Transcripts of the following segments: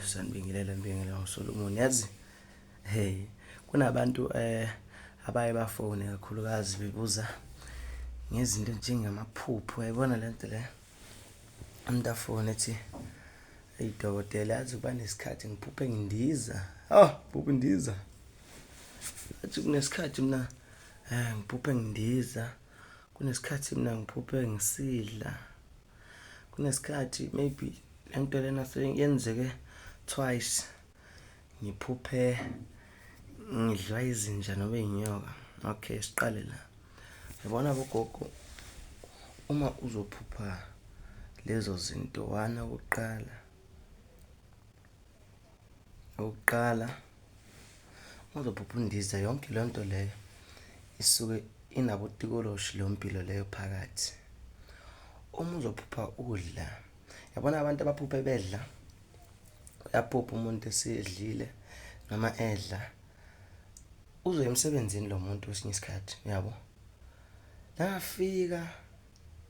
Sanibingelela ngoSolomon. Yazi kunabantu abaye bafone kakhulukazi bebuza ngezinto njengamaphupho. Uyayibona lento le, umuntu afone ethi hey dokotela, yazi kuba nesikhathi ngiphuphe ngindiza. Phuphe indiza. Athi kunesikhathi mina ngiphuphe ngindiza. Kunesikhathi mina ngiphuphe ngisidla. Kunesikhathi maybe lento lena yenzeke twice. Ngiphuphe ngidliwa izinja noma inyoka. Okay, siqale la. Yabona bogogo, uma uzophupha lezo zinto, okokuqala uzophupha undiza, yonke le nto leyo isuke inabotikoloshi lo mpilo leyo phakathi. Uma uzophupha udla, yabona abantu abaphupha bedla, uyaphupha umuntu esedlile noma edla, uzoya emsebenzini lo muntu kwesinye isikhathi, yabo. Nangafika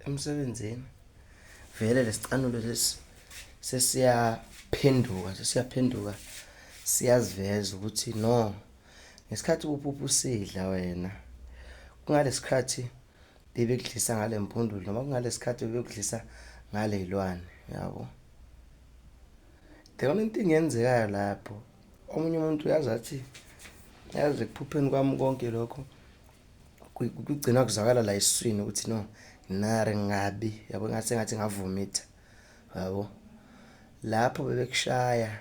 emsebenzini vele lesicanulo lesi sesiyaphenduka siyaziveza ukuthi no, ngesikhathi uphupha usidla wena, kungalesikhathi bebekudlisa ngale mpundulo noma kungalesikhathi bebekudlisa ngale yilwane, yabo. The only thing eyenzekayo lapho, omunye umuntu yazi ekuphupheni kwami konke lokho kugcina kuzwakala la esiswini ukuthi no, nari ngabi, yabo, ngathi ngavumitha, yabo. Lapho bebekushaya.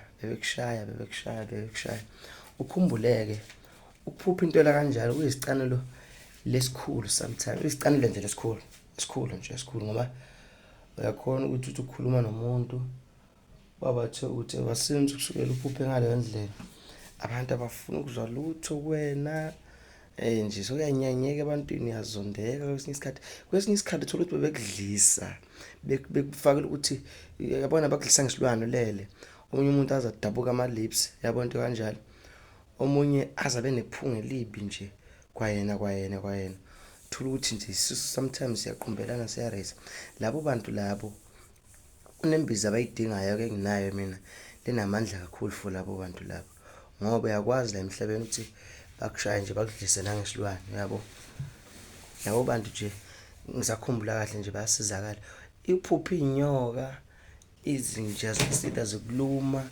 Ukhumbuleke ukuphupha into la kanjalo kuyisicanulo lesikhulu sometimes. Isicanulo nje esikhulu ngoba uyakhona ukuthi ukhuluma nomuntu babathe ukuthi wasinza kusukela uphuphe ngaleyo ndlela. Abantu abafuna ukuzwa lutho kuwena nje sokuyanyanyeka ebantwini, yazondeka kwesinye isikhathi uthola ukuthi bebekudlisa bekufakela ukuthi, yabona, bakudlisa ngesilwane ulele. Omunye umuntu aza adabuka ama-lips, yabona into kanjalo. Omunye azabe nephunga elibi nje kwayena. Uthola ukuthi nje sometimes siyaqumbelana, siyareza. Labo bantu labo kunembiza abayidingayo ke enginayo mina, linamandla kakhulu for labo bantu labo, ngoba uyakwazi la emhlabeni ukuthi bakushaye nje bakudlise nangesilwane, yabo. Labo bantu nje ngisakhumbula kahle nje bayasizakala. Iphupha inyoka, izinja zisida zikuluma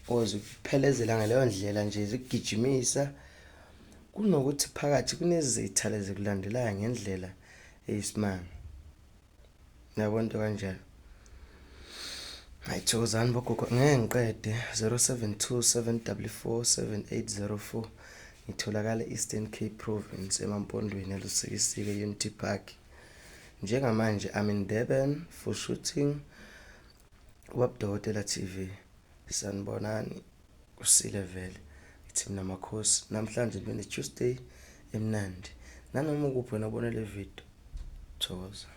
or zikuphelezela ngaleyo ndlela nje zikugijimisa, kunokuthi phakathi kunezitha lezi kulandelayo ngendlela eyisimanga, yabona into kanjalo. Ngayithokozani bogogo, ngeke ngiqede. 072 744 7804. Ngitholakala Eastern Cape Province, emampondweni eLusikisiki, Unity Park. Njengamanje I'm in Durban for shooting Dokotela TV. Sanibonani kusile vele. Ithi mina Makhosi, namhlanje ngibe Tuesday emnandi. Nanoma ukuphi wena ubona le video, thokoza.